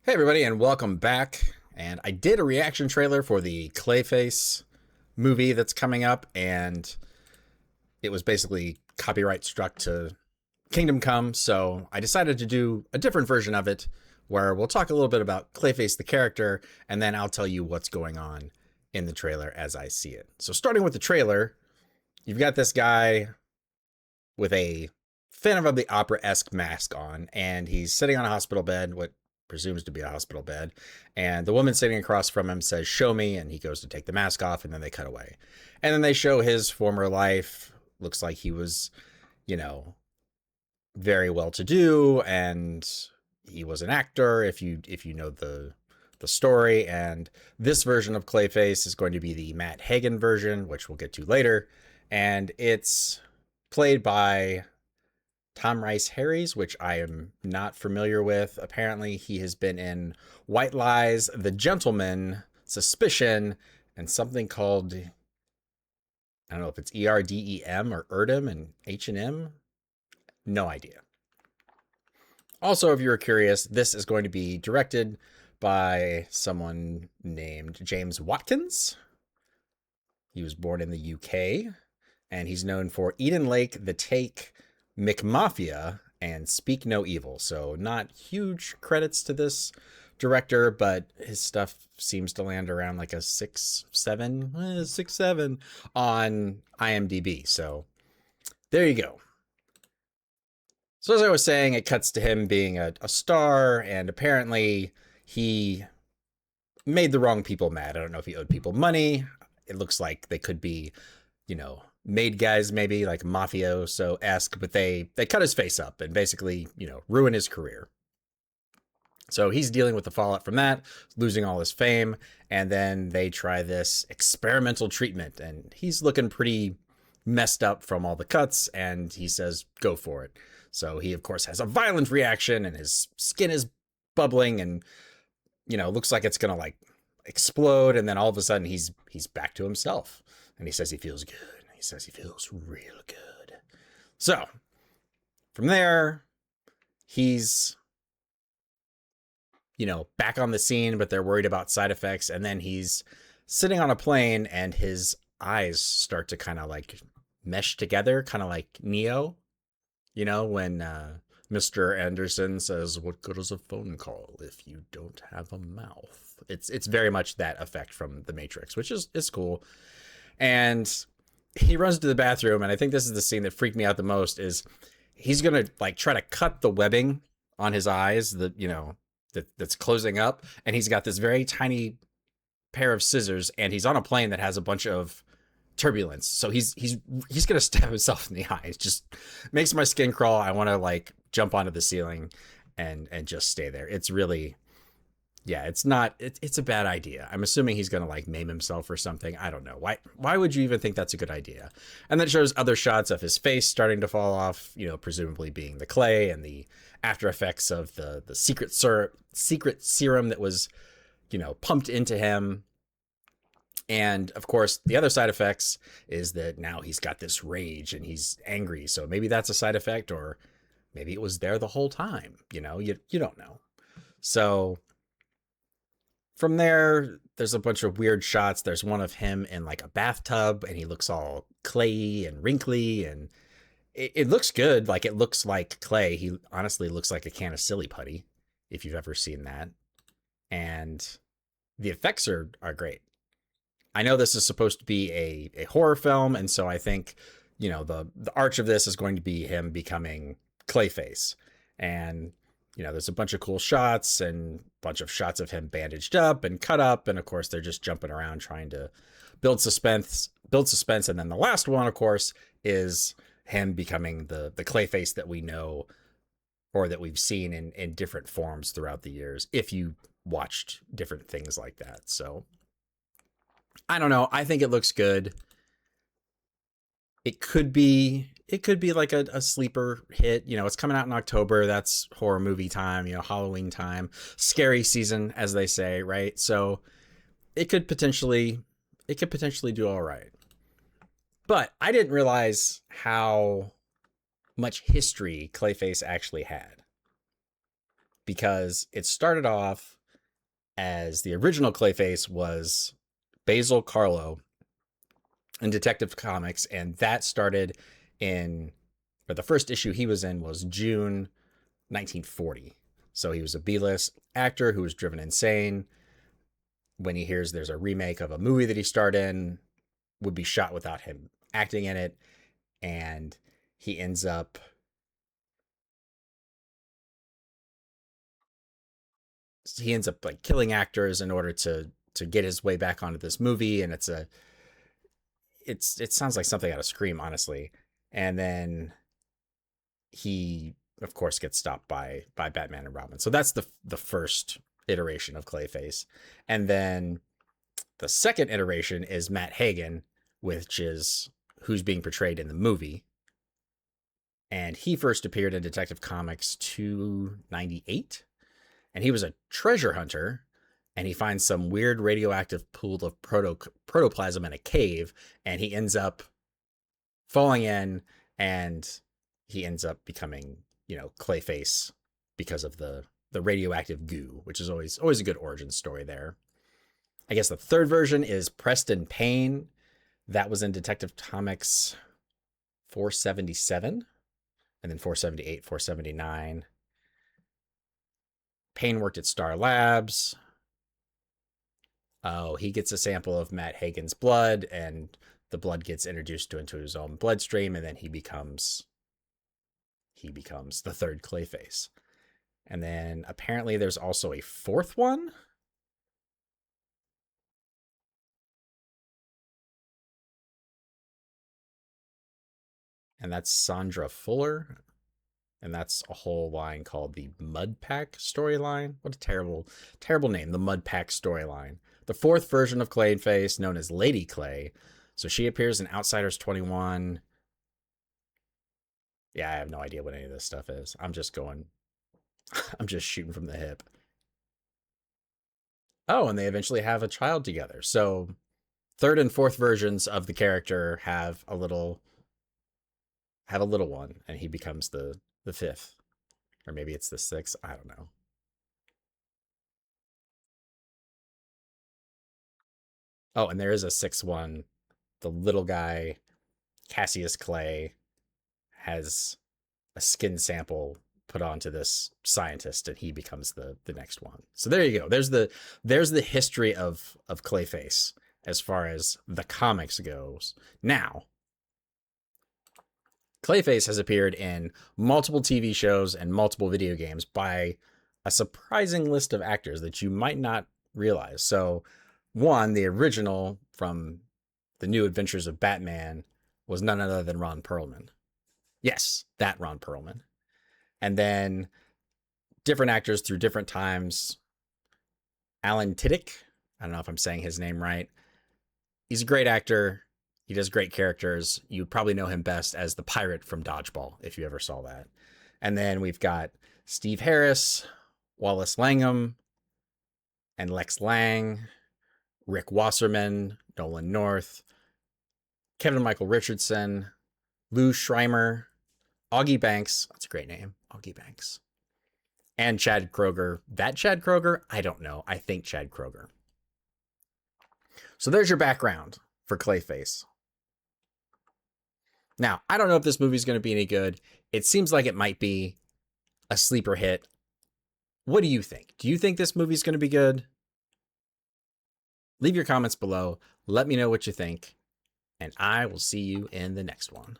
Hey everybody, and welcome back. And I did a reaction trailer for the Clayface movie that's coming up, and it was basically copyright struck to Kingdom Come, so I decided to do a different version of it where we'll talk a little bit about Clayface the character, and then I'll tell you what's going on in the trailer as I see it. So starting with the trailer, you've got this guy with a Phantom of the Opera-esque mask on, and he's sitting on a hospital bed, what presumes to be a hospital bed, and the woman sitting across from him says, "Show me," and he goes to take the mask off, and then they cut away. And then they show his former life. Looks like he was, you know, very well to do, and he was an actor if you know the story. And this version of Clayface is going to be the Matt Hagen version, which we'll get to later, and it's played by Rhys Harries, which I am not familiar with. Apparently, he has been in White Lies, The Gentleman, Suspicion, and something called, I don't know if it's ERDEM or ERDM and H&M. No idea. Also, if you're curious, this is going to be directed by someone named James Watkins. He was born in the UK, and he's known for Eden Lake, The Take, McMafia, and Speak No Evil. So not huge credits to this director, but his stuff seems to land around like a 6.7 on IMDb. So there you go. So as I was saying, it cuts to him being a star, and apparently he made the wrong people mad. I don't know if he owed people money. It looks like they could be, made guys, maybe like mafioso-esque, but they cut his face up and basically, ruin his career. So he's dealing with the fallout from that, losing all his fame, and then they try this experimental treatment, and he's looking pretty messed up from all the cuts, and he says, go for it. So he, of course, has a violent reaction, and his skin is bubbling, and, looks like it's going to, like, explode, and then all of a sudden he's back to himself, and he says he feels good. He says he feels real good. So from there, he's, back on the scene, but they're worried about side effects. And then he's sitting on a plane and his eyes start to kind of like mesh together, kind of like Neo, when Mr. Anderson says, "What good is a phone call if you don't have a mouth?" It's very much that effect from The Matrix, which is cool. And he runs to the bathroom, and I think this is the scene that freaked me out the most. Is he's gonna like try to cut the webbing on his eyes that's closing up, and he's got this very tiny pair of scissors, and he's on a plane that has a bunch of turbulence, so he's gonna stab himself in the eye. It just makes my skin crawl. I want to like jump onto the ceiling and just stay there. It's really, yeah, it's a bad idea. I'm assuming he's gonna like maim himself or something. I don't know why would you even think that's a good idea. And then it shows other shots of his face starting to fall off, presumably being the clay, and the after effects of the secret serum that was pumped into him. And of course, the other side effects is that now he's got this rage and he's angry. So maybe that's a side effect, or maybe it was there the whole time. You don't know. So from there, there's a bunch of weird shots. There's one of him in like a bathtub, and he looks all clayey and wrinkly, and it looks good. Like, it looks like clay. He honestly looks like a can of silly putty, if you've ever seen that. And the effects are great. I know this is supposed to be a horror film, and so I think, the arch of this is going to be him becoming Clayface. And, there's a bunch of cool shots and a bunch of shots of him bandaged up and cut up, and of course they're just jumping around trying to build suspense. And then the last one, of course, is him becoming the Clayface that we know, or that we've seen in different forms throughout the years, if you watched different things like that. So I don't know. I think it looks good. It could be like a sleeper hit. It's coming out in October. That's horror movie time, Halloween time, scary season, as they say, right? So it could potentially do all right. But I didn't realize how much history Clayface actually had. because it started off as the original Clayface was Basil Carlo in Detective Comics, and that started in, or the first issue he was in was June 1940. So he was a B-list actor who was driven insane. When he hears there's a remake of a movie that he starred in, would be shot without him acting in it, and he ends up like killing actors in order to get his way back onto this movie, and it sounds like something out of Scream, honestly. And then he of course gets stopped by Batman and Robin. So that's the first iteration of Clayface. And then the second iteration is Matt Hagen, which is who's being portrayed in the movie. And he first appeared in Detective Comics 298. And he was a treasure hunter, and he finds some weird radioactive pool of protoplasm in a cave, and he ends up falling in, and he ends up becoming, Clayface because of the radioactive goo, which is always a good origin story there. I guess the third version is Preston Payne. That was in Detective Comics 477, and then 478, 479. Payne worked at Star Labs. Oh, he gets a sample of Matt Hagen's blood, and the blood gets introduced into his own bloodstream, and then he becomes the third Clayface. And then apparently there's also a fourth one. And that's Sandra Fuller. And that's a whole line called the Mud Pack storyline. What a terrible, terrible name, the Mud Pack storyline. The fourth version of Clayface, known as Lady Clay. So she appears in Outsiders 21. Yeah, I have no idea what any of this stuff is. I'm just shooting from the hip. Oh, and they eventually have a child together. So third and fourth versions of the character have a little one, and he becomes the fifth. Or maybe it's the sixth. I don't know. Oh, and there is a sixth one. The little guy, Cassius Clay, has a skin sample put onto this scientist, and he becomes the next one. So there you go. There's the history of Clayface as far as the comics goes. Now, Clayface has appeared in multiple TV shows and multiple video games by a surprising list of actors that you might not realize. So, one, the original from The New Adventures of Batman was none other than Ron Perlman. Yes, that Ron Perlman. And then different actors through different times. Alan Tiddick, I don't know if I'm saying his name right. He's a great actor. He does great characters. You probably know him best as the pirate from Dodgeball, if you ever saw that. And then we've got Steve Harris, Wallace Langham, and Lex Lang, Rick Wasserman, Nolan North, Kevin Michael Richardson, Lou Schreimer, Augie Banks. That's a great name, Augie Banks. And Chad Kroger. That Chad Kroger? I don't know. I think Chad Kroger. So there's your background for Clayface. Now, I don't know if this movie's going to be any good. It seems like it might be a sleeper hit. What do you think? Do you think this movie's going to be good? Leave your comments below. Let me know what you think. And I will see you in the next one.